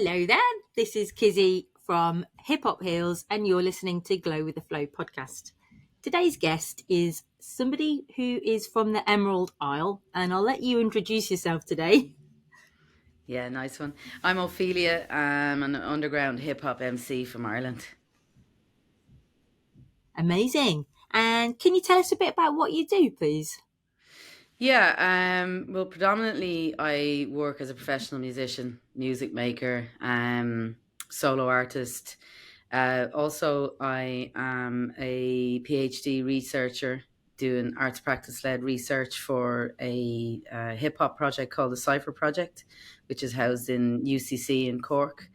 Hello there, this is Kizzy from Hip Hop Heels and you're listening to Glow with the Flow podcast. Today's guest is somebody who is from the Emerald Isle, and I'll let you introduce yourself today. Yeah, nice one. I'm Ophelia. I'm an underground hip hop MC from Ireland. Amazing. And can you tell us a bit about what you do, please? Yeah, well, predominantly I work as a professional musician, music maker, solo artist. Also, I am a PhD researcher doing arts practice led research for a hip hop project called the Cypher Project, which is housed in UCC in Cork.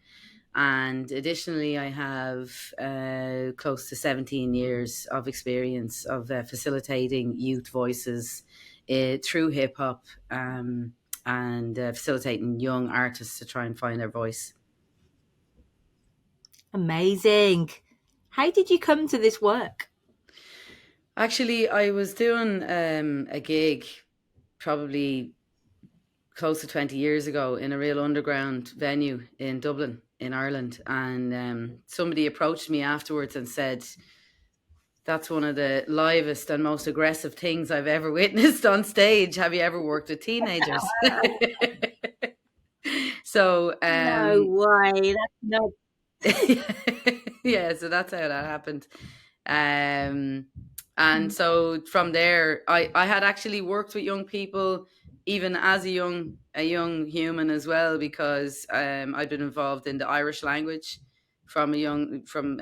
And additionally, I have close to 17 years of experience of facilitating youth voices through hip hop and facilitating young artists to try and find their voice. Amazing. How did you come to this work? Actually, I was doing a gig probably close to 20 years ago in a real underground venue in Dublin, in Ireland. And somebody approached me afterwards and said, "That's one of the livest and most aggressive things I've ever witnessed on stage. Have you ever worked with teenagers?" So, No way. That's not. yeah, so that's how that happened. And so from there, I had actually worked with young people even as a young human as well, because I'd been involved in the Irish language from a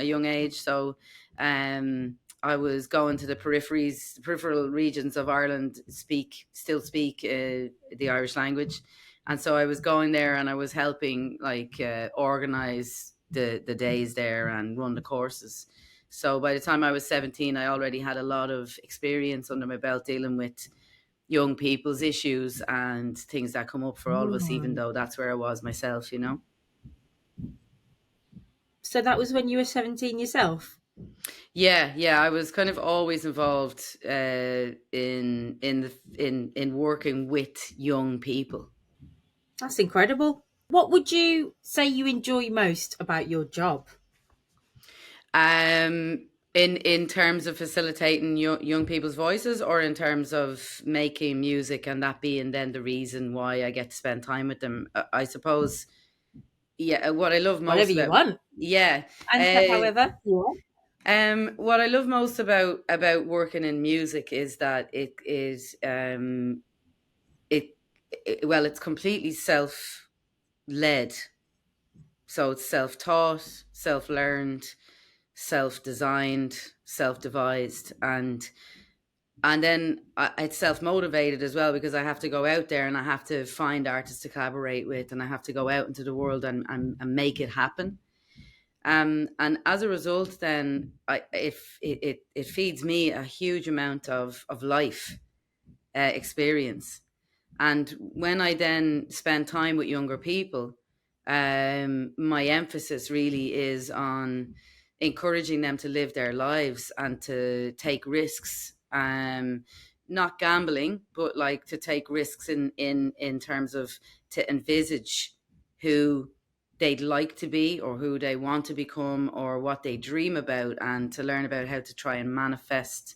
young age. So I was going to the peripheral regions of Ireland, still speak the Irish language. And so I was going there and I was helping organize the days there and run the courses. So by the time I was 17, I already had a lot of experience under my belt dealing with young people's issues and things that come up for all of us, even though that's where I was myself, you know. So that was when you were 17 yourself? Yeah, I was kind of always involved in working with young people. That's incredible. What would you say you enjoy most about your job? In terms of facilitating young people's voices, or in terms of making music and that being then the reason why I get to spend time with them, I suppose. Yeah, what I love most Whatever you about want. yeah, And however you want. what I love most about working in music is that it is well, it's completely self led, so it's self taught, self learned, self designed, self devised, and then it's self motivated as well, because I have to go out there and I have to find artists to collaborate with, and I have to go out into the world and make it happen. And as a result, then it feeds me a huge amount of life experience. And when I then spend time with younger people, my emphasis really is on encouraging them to live their lives and to take risks. Not gambling, but like to take risks in terms of to envisage who they'd like to be or who they want to become or what they dream about, and to learn about how to try and manifest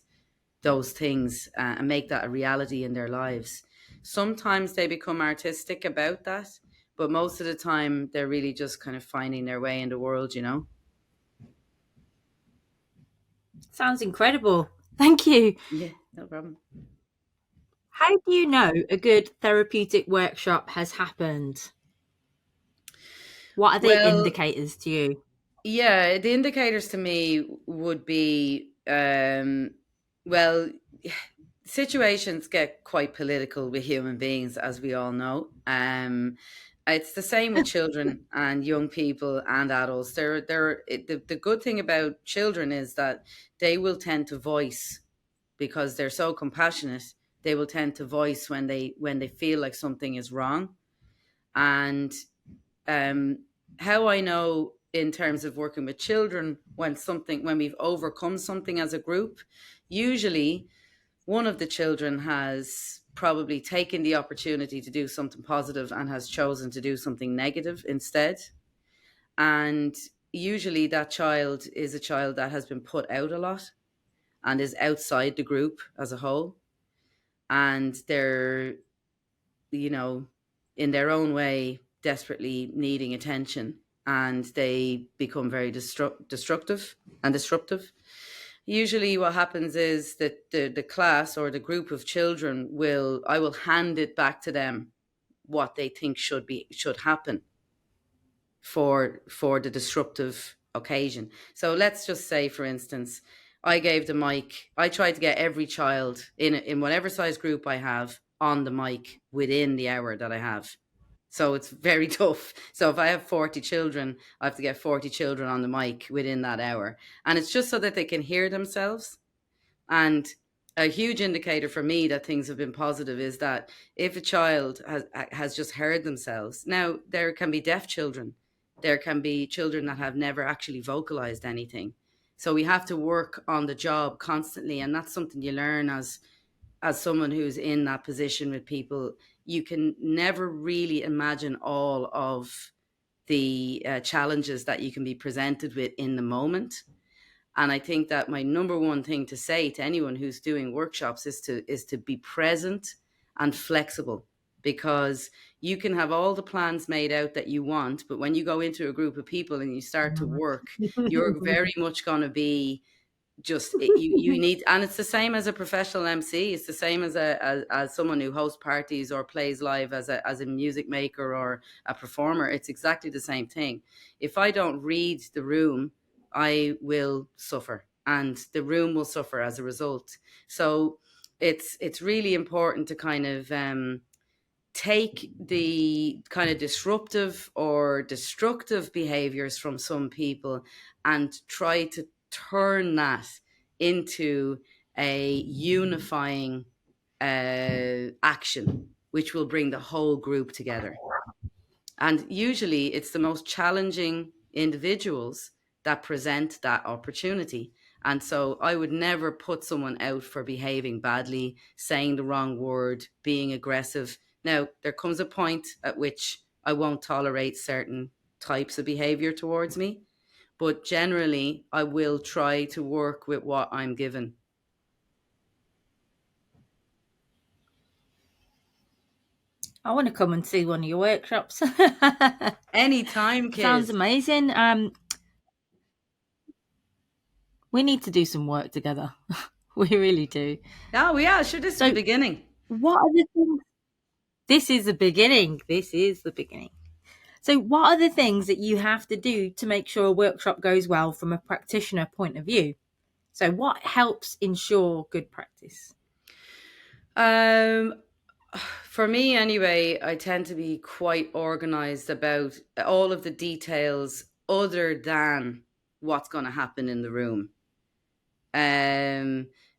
those things and make that a reality in their lives. Sometimes they become artistic about that, but most of the time they're really just kind of finding their way in the world, you know? Sounds incredible. Thank you. Yeah, no problem. How do you know a good therapeutic workshop has happened? What are the Well, indicators to you? yeah, the indicators to me would be, well, situations get quite political with human beings, as we all know. It's the same with children and young people and adults. The good thing about children is that they will tend to voice, because they're so compassionate. They will tend to voice when they feel like something is wrong. And how I know in terms of working with children, when we've overcome something as a group, usually one of the children has probably taken the opportunity to do something positive and has chosen to do something negative instead. And usually that child is a child that has been put out a lot and is outside the group as a whole. And they're, you know, in their own way, desperately needing attention. And they become very destructive and disruptive. Usually what happens is that the class or the group of children I will hand it back to them what they think should happen for the disruptive occasion. So let's just say, for instance, I gave the mic. I tried to get every child in whatever size group I have on the mic within the hour that I have. So it's very tough. So if I have 40 children, I have to get 40 children on the mic within that hour. And it's just so that they can hear themselves. And a huge indicator for me that things have been positive is that if a child has just heard themselves. Now, there can be deaf children. There can be children that have never actually vocalized anything. So we have to work on the job constantly. And that's something you learn as someone who's in that position with people. You can never really imagine all of the challenges that you can be presented with in the moment. And I think that my number one thing to say to anyone who's doing workshops is to be present and flexible, because you can have all the plans made out that you want, but when you go into a group of people and you start to work, you're very much going to be just you need, and it's the same as a professional MC. It's the same as someone who hosts parties or plays live as a music maker or a performer. It's exactly the same thing. If I don't read the room, I will suffer, and the room will suffer as a result. So it's really important to kind of take the kind of disruptive or destructive behaviors from some people and try to turn that into a unifying action, which will bring the whole group together. And usually it's the most challenging individuals that present that opportunity. And so I would never put someone out for behaving badly, saying the wrong word, being aggressive. Now, there comes a point at which I won't tolerate certain types of behavior towards me, but generally I will try to work with what I'm given. I want to come and see one of your workshops. Anytime, Sounds kids. amazing. We need to do some work together. We really do. Oh, yeah, sure, this is the beginning. What are the things? This is the beginning. This is the beginning. So what are the things that you have to do to make sure a workshop goes well from a practitioner point of view? So what helps ensure good practice? For me, anyway, I tend to be quite organized about all of the details other than what's going to happen in the room.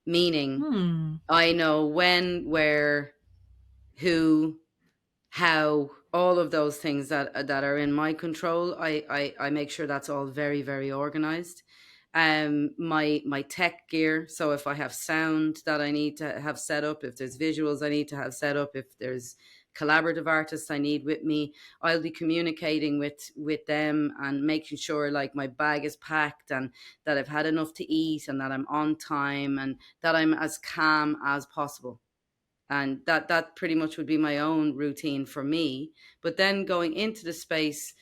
Meaning, I know when, where, who, how, all of those things that are in my control. I make sure that's all very, very organized. My tech gear, so if I have sound that I need to have set up, if there's visuals I need to have set up, if there's collaborative artists I need with me, I'll be communicating with them and making sure like my bag is packed and that I've had enough to eat and that I'm on time and that I'm as calm as possible. And that pretty much would be my own routine for me. But then going into the space,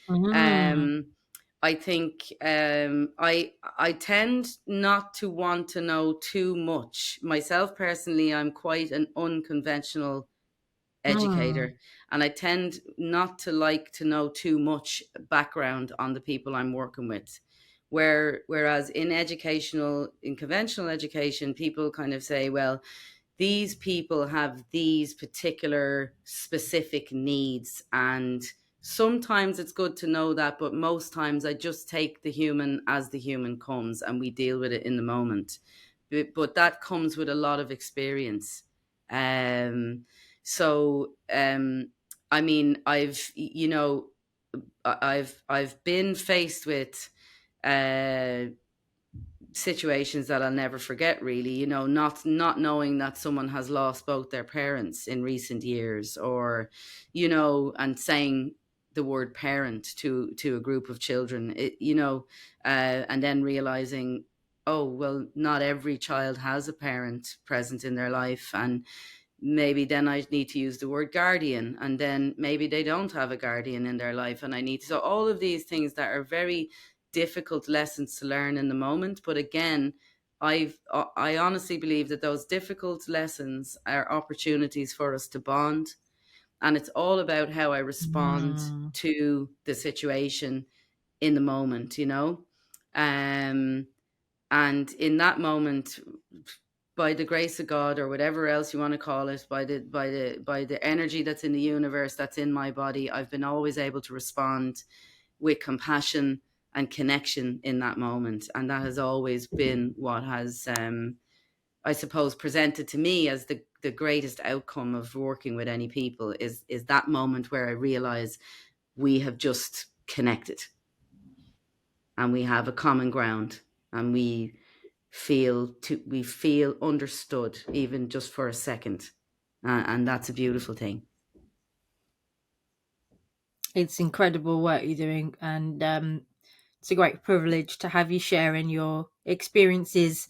I think I tend not to want to know too much. Myself personally, I'm quite an unconventional educator, and I tend not to like to know too much background on the people I'm working with. Whereas in conventional education, people kind of say, well, these people have these particular specific needs, and sometimes it's good to know that, but most times I just take the human as the human comes and we deal with it in the moment. But that comes with a lot of experience. I mean, I've been faced with situations that I'll never forget, really, not knowing that someone has lost both their parents in recent years, or and saying the word parent to a group of children, and then realizing, oh, well, not every child has a parent present in their life, and maybe then I need to use the word guardian, and then maybe they don't have a guardian in their life, and I need to, so all of these things that are very difficult lessons to learn in the moment. But again, I honestly believe that those difficult lessons are opportunities for us to bond, and it's all about how I respond to the situation in the moment, and in that moment, by the grace of God, or whatever else you want to call it, by the energy that's in the universe, that's in my body, I've been always able to respond with compassion and connection in that moment. And that has always been what has, I suppose, presented to me as the greatest outcome of working with any people, is that moment where I realize we have just connected and we have a common ground, and we feel understood, even just for a second, and that's a beautiful thing. It's incredible work you're doing, and it's a great privilege to have you sharing your experiences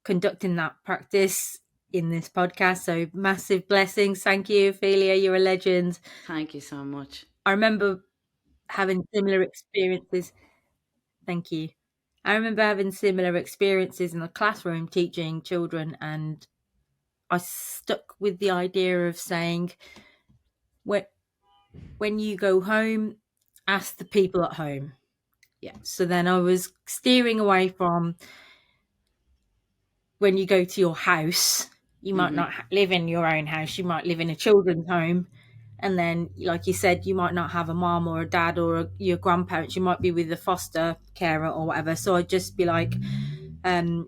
conducting that practice in this podcast. So massive blessings. Thank you, Ophelia. You're a legend. Thank you so much. I remember having similar experiences. Thank you. I remember having similar experiences in the classroom teaching children, and I stuck with the idea of saying, when you go home, ask the people at home. Yeah. So then I was steering away from, when you go to your house, you might not live in your own house, you might live in a children's home. And then, like you said, you might not have a mom or a dad or your grandparents. You might be with a foster carer or whatever. So I'd just be like, can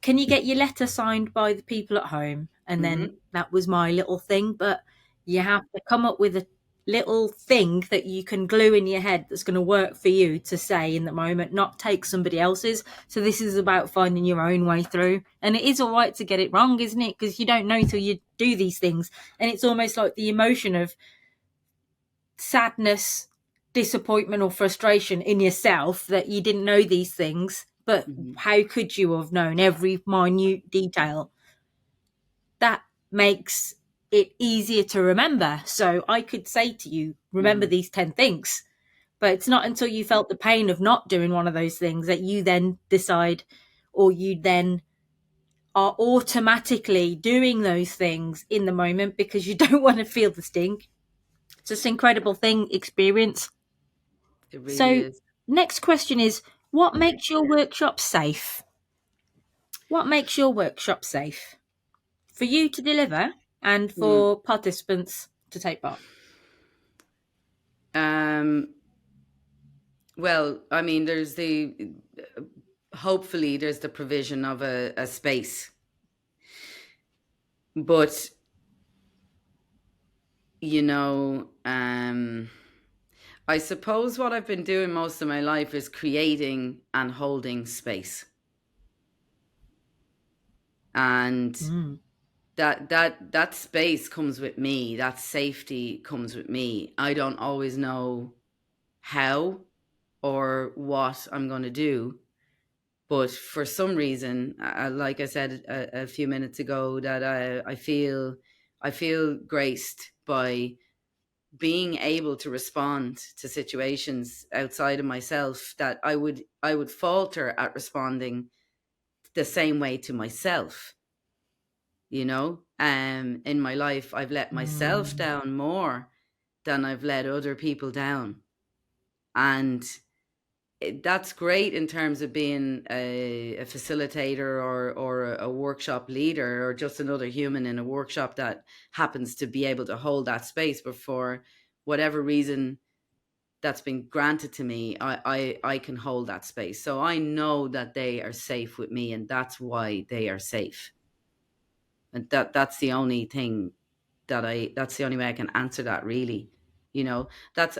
you get your letter signed by the people at home? And then that was my little thing. But you have to come up with a little thing that you can glue in your head that's going to work for you to say in the moment, not take somebody else's. So this is about finding your own way through. And it is all right to get it wrong, isn't it? Because you don't know till you do these things. And it's almost like the emotion of sadness, disappointment or frustration in yourself that you didn't know these things. But how could you have known every minute detail? That makes it easier to remember. So I could say to you, remember these 10 things. But it's not until you felt the pain of not doing one of those things that you then decide, or you then are automatically doing those things in the moment because you don't want to feel the sting. It's this incredible experience. It really is. Next question is, what makes your workshop safe? What makes your workshop safe for you to deliver and for participants to take part? Well, I mean, hopefully there's the provision of a space, but I suppose what I've been doing most of my life is creating and holding space. And that space comes with me. That safety comes with me. I don't always know how or what I'm going to do, but for some reason, like I said a few minutes ago, that I feel graced by being able to respond to situations outside of myself that I would falter at responding the same way to myself. In my life, I've let myself down more than I've let other people down. And that's great in terms of being a facilitator or a workshop leader, or just another human in a workshop that happens to be able to hold that space. But for whatever reason that's been granted to me, I can hold that space. So I know that they are safe with me, and that's why they are safe. And that's the only thing that's the only way I can answer that, really. That's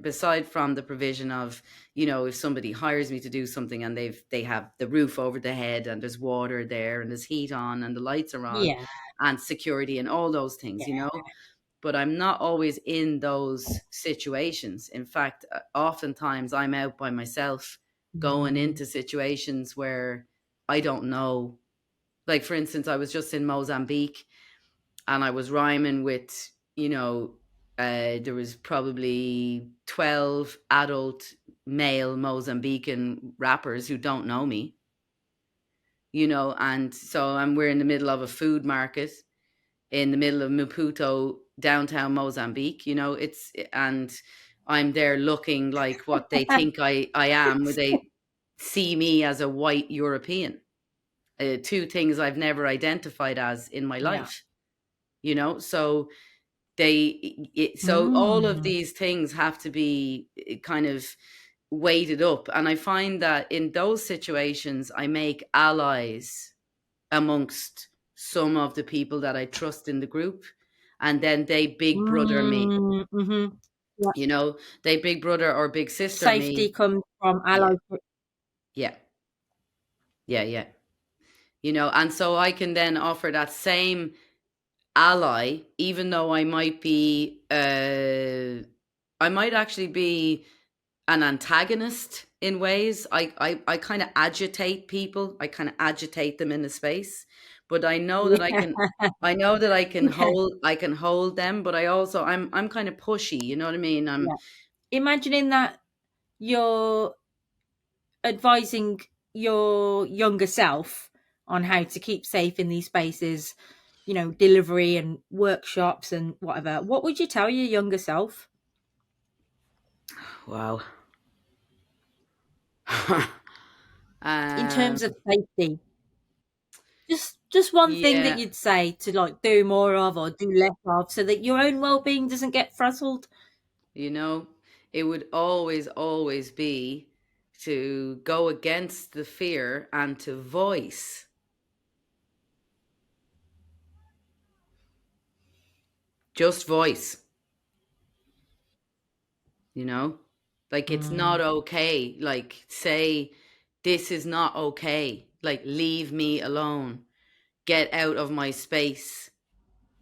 beside from the provision of, if somebody hires me to do something and they have the roof over the head and there's water there and there's heat on and the lights are on and security and all those things, but I'm not always in those situations. In fact, oftentimes I'm out by myself going Mm. into situations where I don't know. Like, for instance, I was just in Mozambique and I was rhyming with, there was probably 12 adult male Mozambican rappers who don't know me, and so we're in the middle of a food market in the middle of Maputo, downtown Mozambique, and I'm there looking like what they think I am, where they see me as a white European, two things I've never identified as in my Yeah. life, so so all of Mm. these things have to be kind of weighted up. And I find that in those situations, I make allies amongst some of the people that I trust in the group. And then they big brother me, Mm. Hmm. Yeah. they big brother or big sister Safety me. comes from Yeah, allyship. yeah, yeah. And so I can then offer that same ally, even though I might actually be an antagonist in ways. I kind of agitate people. I kind of agitate them in the space, but Yeah. I know that Yeah. I can hold them, but I'm kind of pushy, you know what I mean? Yeah. Imagining that you're advising your younger self on how to keep safe in these spaces, delivery and workshops and whatever. What would you tell your younger self Wow. in um terms of safety? Just one thing that yeah, you'd say to like do more of or do less of so that your own well-being doesn't get frazzled. you know, it would always be to go against the fear and to voice. Just voice, you know? Like, it's not Mm. okay. Like, say, this is not okay. Like, leave me alone. Get out of my space.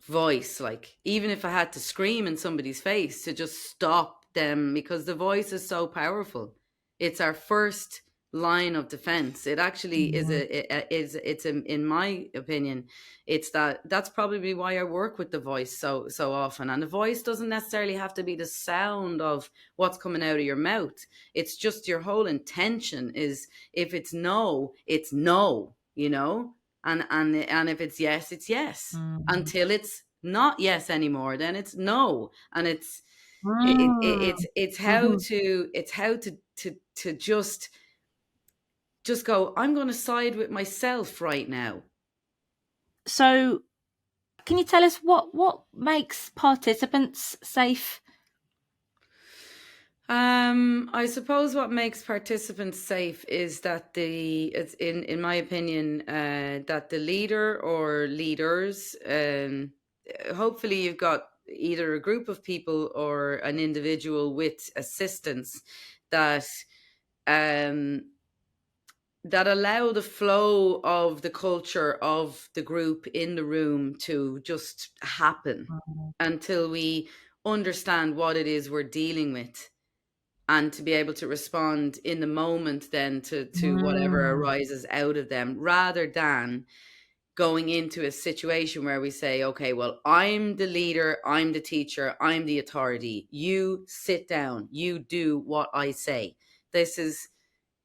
Voice, like, even if I had to scream in somebody's face to just stop them, because the voice is so powerful. It's our first line of defense. It actually is Mm. in my opinion, that's probably why I work with the voice so often. And the voice doesn't necessarily have to be the sound of what's coming out of your mouth. It's just your whole intention is, if it's no, it's no, and if it's yes, it's yes, Mm. until it's not yes anymore, then it's no. And Mm. it's how Mhm. to just go, I'm going to side with myself right now. So, can you tell us what makes participants safe? I suppose what makes participants safe is that it's in my opinion, that the leader or leaders, hopefully you've got either a group of people or an individual with assistance that um that allow the flow of the culture of the group in the room to just happen Mm. until we understand what it is we're dealing with, and to be able to respond in the moment then to whatever Mm. arises out of them, rather than going into a situation where we say, okay, well, I'm the leader, I'm the teacher, I'm the authority, you sit down, you do what I say. This is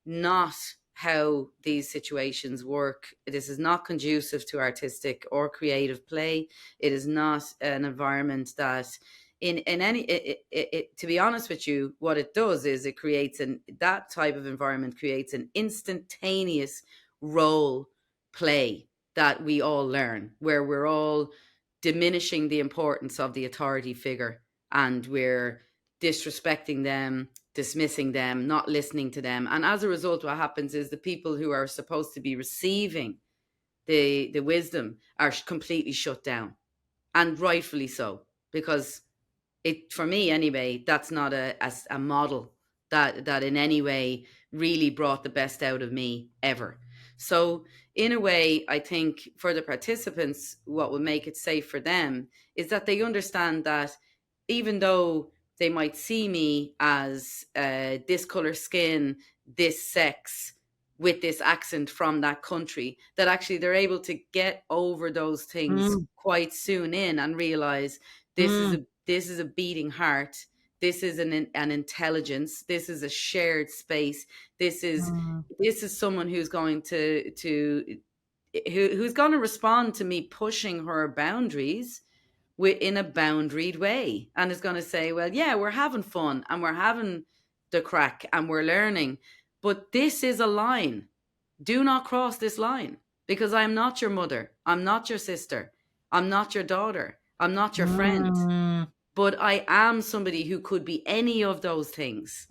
not how these situations work. This is not conducive to artistic or creative play. It is not an environment that, in any to be honest with you, what it does is it creates that type of environment creates an instantaneous role play that we all learn, where we're all diminishing the importance of the authority figure, and we're disrespecting them, dismissing them, not listening to them. And as a result, what happens is the people who are supposed to be receiving the wisdom are completely shut down, and rightfully so, because it, for me anyway, that's not a model that in any way really brought the best out of me ever. So in a way, I think for the participants, what will make it safe for them is that they understand that even though they might see me as this color skin, this sex, with this accent from that country, that actually they're able to get over those things Mm, quite soon in and realize mm, this is a beating heart, this is an intelligence, this is a shared space, this is mm, this is someone who's going who's going to respond to me pushing her boundaries in a boundaried way, and is going to say, well, yeah, we're having fun and we're having the crack and we're learning, but this is a line. Do not cross this line, because I'm not your mother, I'm not your sister, I'm not your daughter, I'm not your friend, mm, but I am somebody who could be any of those things.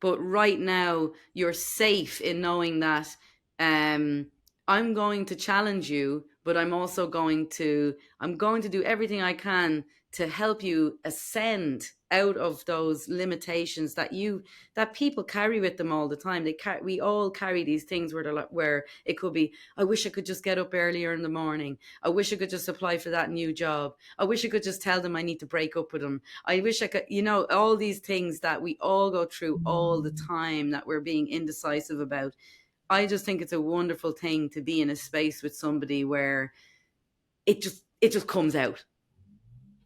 But right now, you're safe in knowing that um, I'm going to challenge you, but I'm going to do everything I can to help you ascend out of those limitations that people carry with them all the time. We all carry these things where it could be, I wish I could just get up earlier in the morning. I wish I could just apply for that new job. I wish I could just tell them I need to break up with them. I wish I could, all these things that we all go through all the mm. time that we're being indecisive about. I just think it's a wonderful thing to be in a space with somebody where it just comes out,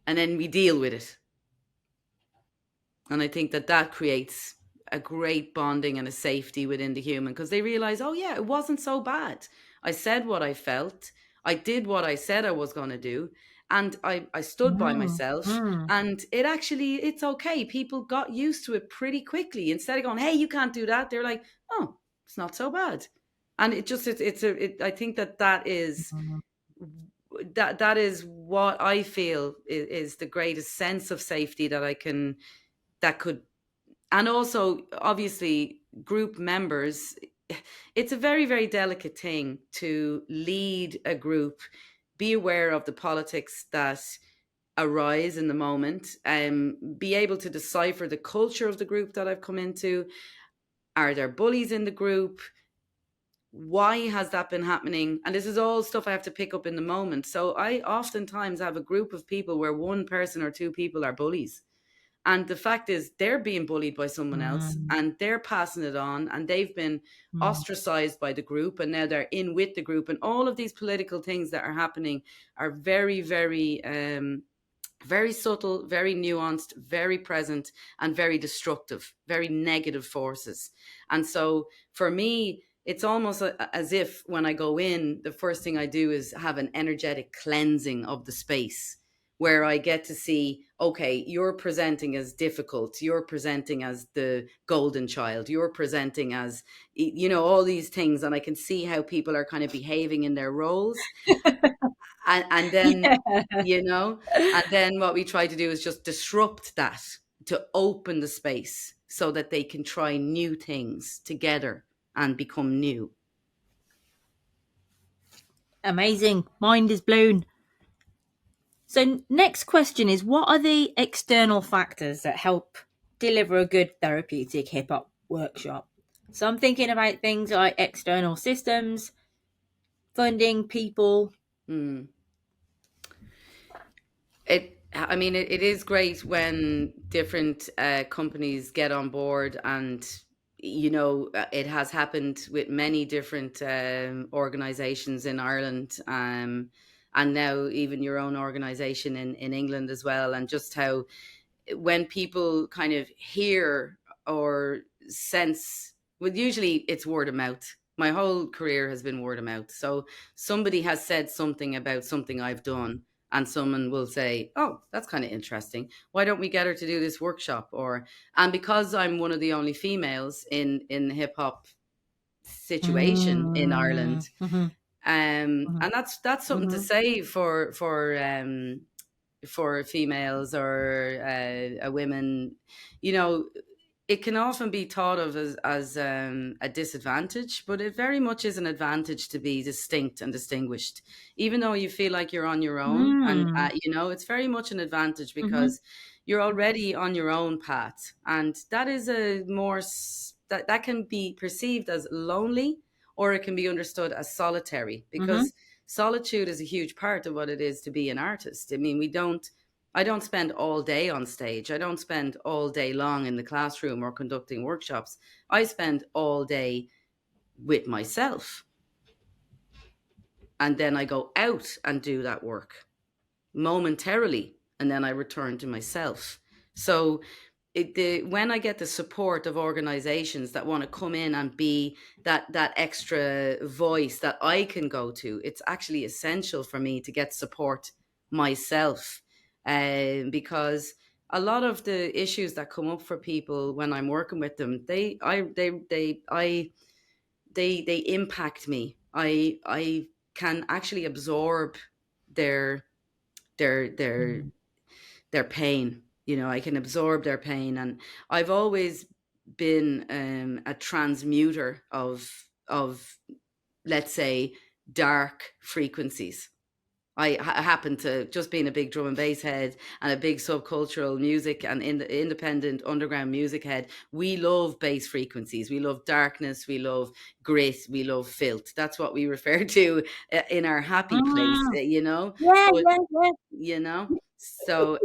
and then we deal with it. And I think that creates a great bonding and a safety within the human, because they realize, oh yeah, it wasn't so bad. I said what I felt. I did what I said I was going to do. And I stood by Mm, myself, mm. and it's okay. People got used to it pretty quickly. Instead of going, hey, you can't do that, they're like, oh, it's not so bad. And I think that is Mm. that is what I feel is the greatest sense of safety that could. And also, obviously, group members, it's a very, very delicate thing to lead a group, be aware of the politics that arise in the moment, be able to decipher the culture of the group that I've come into. Are there bullies in the group? Why has that been happening? And this is all stuff I have to pick up in the moment. So I oftentimes have a group of people where one person or two people are bullies, and the fact is, they're being bullied by someone else Mm, and they're passing it on, and they've been mm, ostracized by the group, and now they're in with the group. And all of these political things that are happening are very, very, very subtle, very nuanced, very present, and very destructive, very negative forces. And so for me, it's almost as if when I go in, the first thing I do is have an energetic cleansing of the space, where I get to see, okay, you're presenting as difficult, you're presenting as the golden child, you're presenting as, all these things. And I can see how people are kind of behaving in their roles. And then, yeah. you know, and then what we try to do is just disrupt that, to open the space so that they can try new things together and become new. Amazing. Mind is blown. So, next question is, what are the external factors that help deliver a good therapeutic hip hop workshop? So, I'm thinking about things like external systems, funding, people. Mm. It is great when different companies get on board, and it has happened with many different organizations in Ireland, and now even your own organization in England as well. And just how, when people kind of hear or sense, well, usually it's word of mouth. My whole career has been word of mouth. So somebody has said something about something I've done, and someone will say, oh, that's kind of interesting, why don't we get her to do this workshop? And because I'm one of the only females in the hip hop situation in Mm, Ireland, mhm, mhm, and that's something to mhm, say for females or a women. you know it can often be thought of as a disadvantage, but it very much is an advantage to be distinct and distinguished, even though you feel like you're on your own. And mm, it's very much an advantage, mhm, because you're already on your own path, and that is that can be perceived as lonely or it can be understood as solitary, because solitude is a huge part of what it is to be an artist. I mean, I don't spend all day on stage. I don't spend all day long in the classroom or conducting workshops. I spend all day with myself. And then I go out and do that work momentarily, and then I return to myself. So when I get the support of organizations that want to come in and be that extra voice that I can go to, it's actually essential for me to get support myself, because a lot of the issues that come up for people when I'm working with them, they impact me. I can actually absorb their their their their pain. You know, I can absorb their pain, and I've always been a transmuter of, let's say, dark frequencies. I happen to, just being a big drum and bass head and a big subcultural music and independent underground music head, we love bass frequencies. We love darkness. We love grit. We love filth. That's what we refer to in our happy place, you know? Yeah, So, yeah, you know, so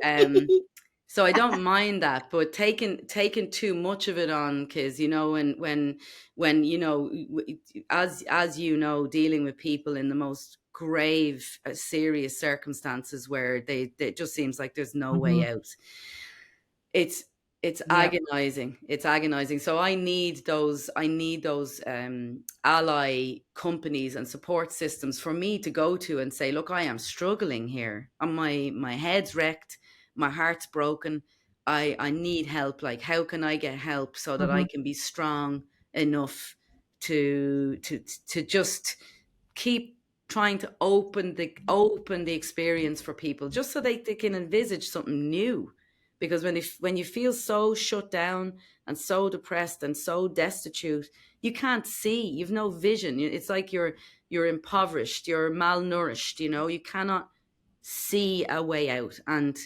so I don't mind that, but taking too much of it on, because, you know, when you know, as you know, dealing with people in the most grave, serious circumstances where they just seems like there's no way out. It's yeah. agonizing. So I need those ally companies and support systems for me to go to and say, look, I am struggling here, and my head's wrecked, my heart's broken, I need help. Like, how can I get help so that I can be strong enough to just keep trying to open the experience for people, just so they can envisage something new. Because when you feel so shut down and so depressed and so destitute, you can't see. You've no vision. It's like you're impoverished, you're malnourished. You know, you cannot see a way out. And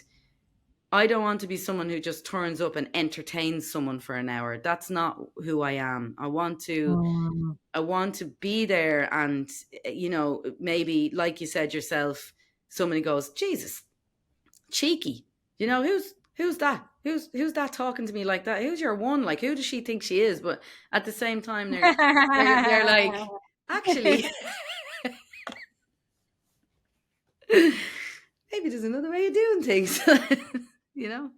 I don't want to be someone who just turns up and entertains someone for an hour. That's not who I am. I want to be there, and, you know, maybe, like you said yourself, somebody goes, Jesus, cheeky. You know, who's that? Who's that talking to me like that? Who's your one? Like, who does she think she is? But at the same time, they're like, actually, maybe there's another way of doing things. You know.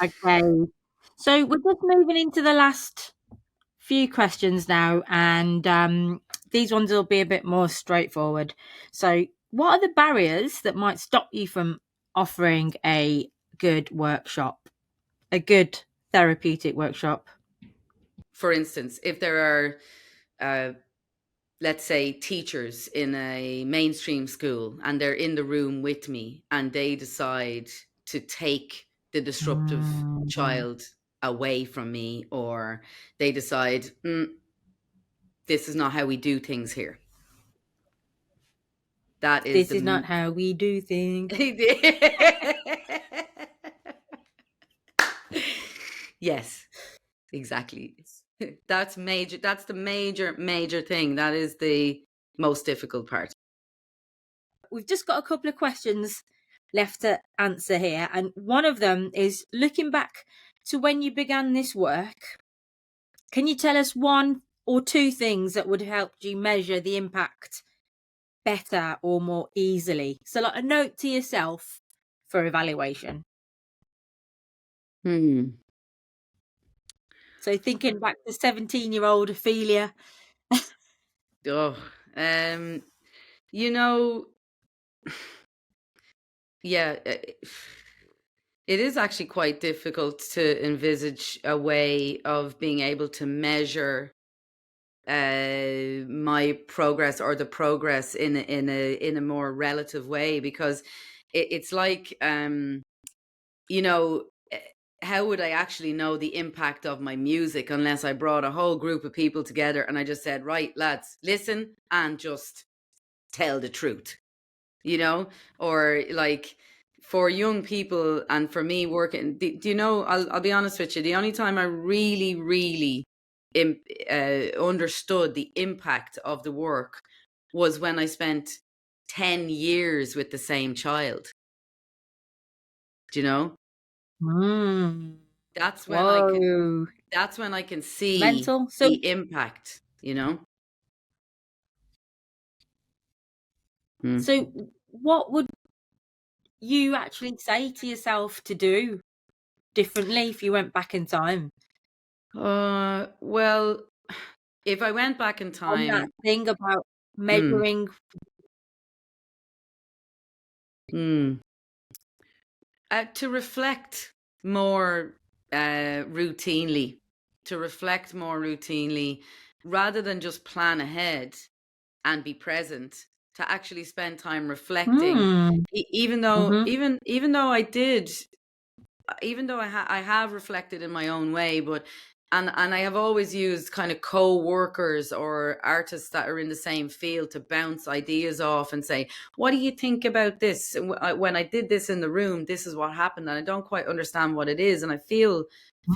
Okay. So we're just moving into the last few questions now, and these ones will be a bit more straightforward. So, what are the barriers that might stop you from offering a good workshop, a good therapeutic workshop? For instance, if there are, let's say, teachers in a mainstream school, and they're in the room with me, and they decide to take the disruptive child away from me, or they decide, this is not how we do things here. That is This is not how we do things. Yes, exactly. That's major. That's the major thing. That is the most difficult part. We've just got a couple of questions left to answer here, and one of them is, looking back to when you began this work, can you tell us one or two things that would help you measure the impact better or more easily? So, like a note to yourself for evaluation. So, thinking back to 17-year-old Ophelia. Oh, you know, yeah, it is actually quite difficult to envisage a way of being able to measure my progress, or the progress in a more relative way, because it's like, you know, how would I actually know the impact of my music unless I brought a whole group of people together and I just said, right, lads, listen and just tell the truth, you know? Or, like, for young people, and for me working, do you know, I'll be honest with you, the only time I really understood the impact of the work was when I spent 10 years with the same child. Do you know? That's when I can Whoa. that's when I can see Mental. So, the impact, you know? Mm. so what would you actually say to yourself to do differently if you went back in time Well, if I went back in on that time, thing about mm, measuring? mm, to reflect more routinely, rather than just plan ahead and be present, to actually spend time reflecting. Mm. Even though, Mm-hmm. even though I did, even though I have reflected in my own way, but and I have always used kind of co-workers or artists that are in the same field to bounce ideas off and say, what do you think about this? And when I did this in the room, this is what happened, and I don't quite understand what it is, and I feel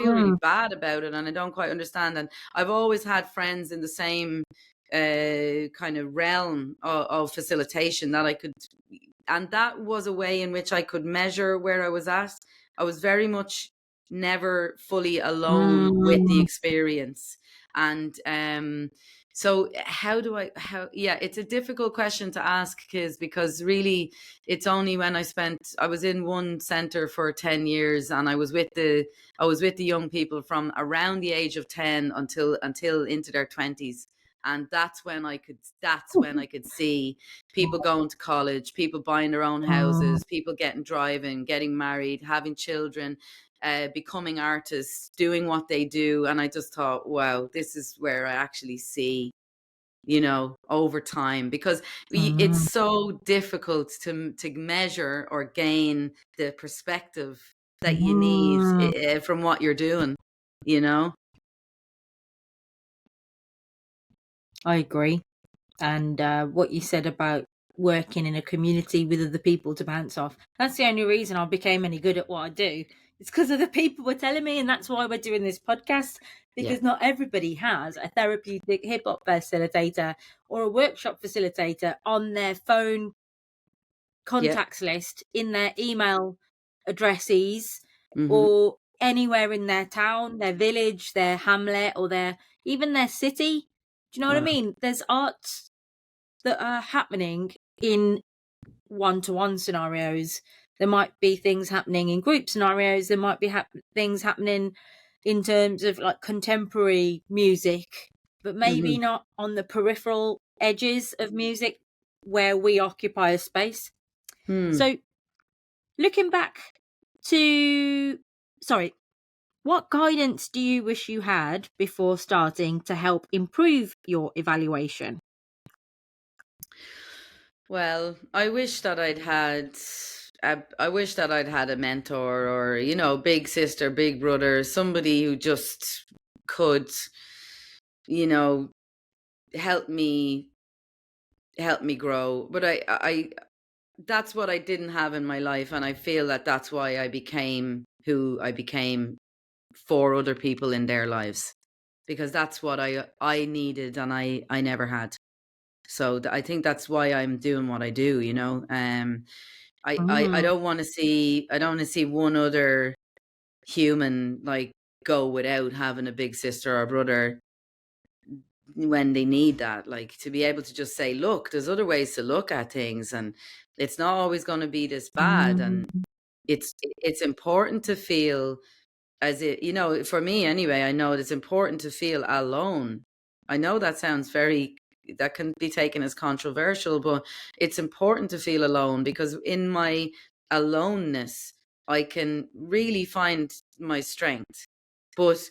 really Mm. bad about it, and I don't quite understand. And I've always had friends in the same kind of realm of facilitation that I could, and that was a way in which I could measure where I was at. I was very much never fully alone with the Mm. experience. And so yeah, it's a difficult question to ask, because really it's only when I was in one center for 10 years, and I was with the young people from around the age of 10 until into their 20s. And that's when I could see people going to college, people buying their own Mm. houses, people driving, getting married, having children, becoming artists, doing what they do. And I just thought, wow, this is where I actually see, over time, because it's Mm. so difficult to measure or gain the perspective that you need Mm. from what you're doing, you know? I agree. And what you said about working in a community with other people to bounce off, that's the only reason I became any good at what I do. It's because of the people were telling me, and that's why we're doing this podcast, Yeah. because not everybody has a therapeutic hip hop facilitator or a workshop facilitator on their phone Yeah. contacts list, in their email addresses, Mm-hmm. or anywhere in their town, their village, their hamlet, or even their city. Do you know what I mean? There's arts that are happening in one-to-one scenarios. There might be things happening in group scenarios. There might be things happening in terms of like contemporary music, but maybe Mm-hmm. not on the peripheral edges of music where we occupy a space. Hmm. So looking back to, sorry, what guidance do you wish you had before starting to help improve your evaluation? Well, I wish that I'd had a mentor, or, big sister, big brother, somebody who just could, you know, help me grow. But that's what I didn't have in my life, and I feel that that's why I became who I became for other people in their lives, because that's what I needed, and I never had. So I think that's why I'm doing what I do, I Mm. don't want to see one other human like go without having a big sister or brother when they need that. Like, to be able to just say, look, there's other ways to look at things, and it's not always going to be this bad. And Mm. it's important to feel, as it, for me anyway, I know it's important to feel alone. I know that can be taken as controversial, but it's important to feel alone, because in my aloneness, I can really find my strength. But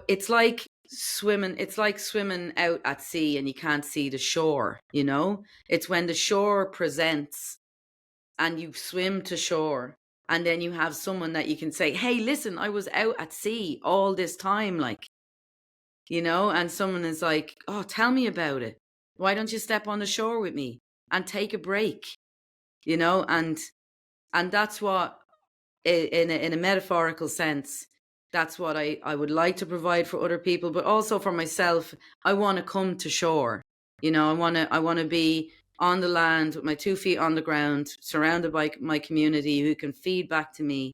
it's like swimming out at sea and you can't see the shore, It's when the shore presents and you swim to shore, and then you have someone that you can say, hey, listen, I was out at sea all this time, like, and someone is like, oh, tell me about it. Why don't you step on the shore with me and take a break? And that's what, in a metaphorical sense, That's what I would like to provide for other people, but also for myself. I want to come to shore. You know, I want to be on the land with my 2 feet on the ground, surrounded by my community who can feed back to me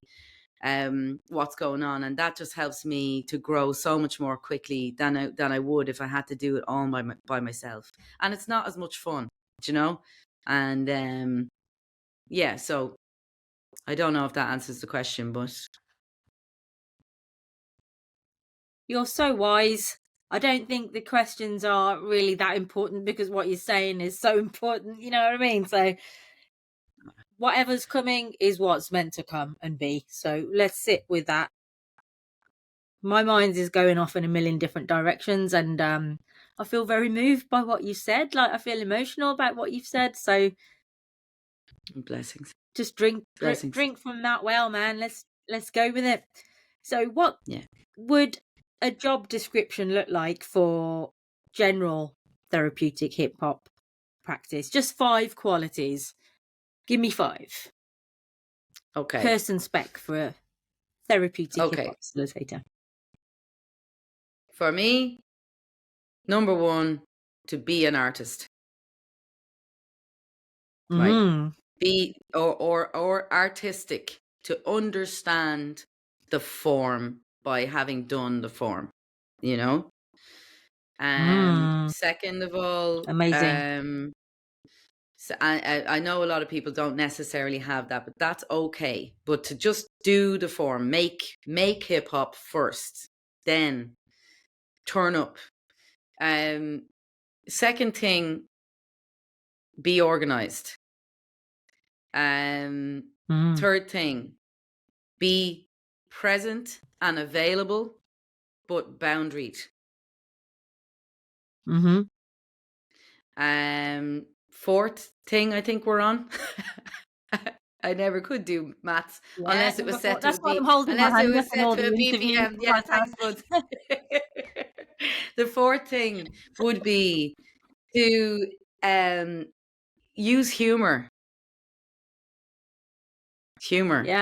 what's going on, and that just helps me to grow so much more quickly than I would if I had to do it all by myself. And it's not as much fun, you know. And yeah, so I don't know if that answers the question, but You're so wise. I don't think the questions are really that important because what you're saying is so important. You know what I mean? So whatever's coming is what's meant to come and be. So let's sit with that. My mind is going off in a million different directions, and I feel very moved by what you said. Like, I feel emotional about what you've said. So blessings. just drink from that well, man. Let's go with it. So what would a job description look like for general therapeutic hip hop practice? Just 5 qualities. Give me 5. Okay. Person spec for a therapeutic hip hop facilitator. For me, number 1, to be an artist. Right. Be or artistic, to understand the form by having done the form, you know. Second of all, amazing. So I know a lot of people don't necessarily have that, but that's okay. But to just do the form, make hip hop first, then turn up. Second thing, be organized. Third thing, be present and available, but boundaried. Fourth thing, I think we're on. I never could do maths unless it was set to a BPM. Yeah, thanks, bud. The fourth thing would be to use humor.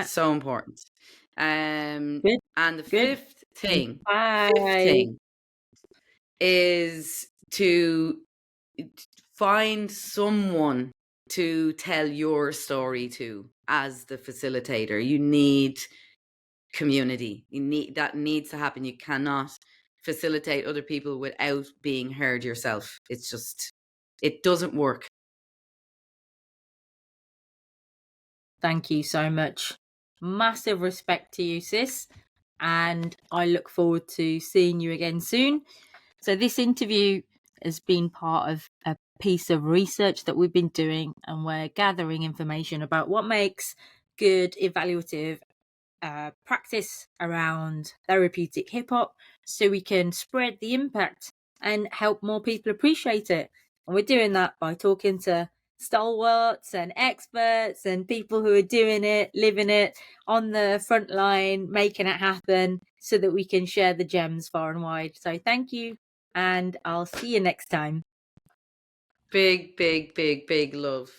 So important. And the fifth thing is to find someone to tell your story to. As the facilitator, you need community. That needs to happen. You cannot facilitate other people without being heard yourself. It's just, it doesn't work. Thank you so much. Massive respect to you, sis. And I look forward to seeing you again soon. So this interview has been part of a piece of research that we've been doing, and we're gathering information about what makes good evaluative practice around therapeutic hip hop, so we can spread the impact and help more people appreciate it. And we're doing that by talking to stalwarts and experts and people who are doing it, living it, on the front line, making it happen, so that we can share the gems far and wide. So thank you, and I'll see you next time. Big, big, big, big love.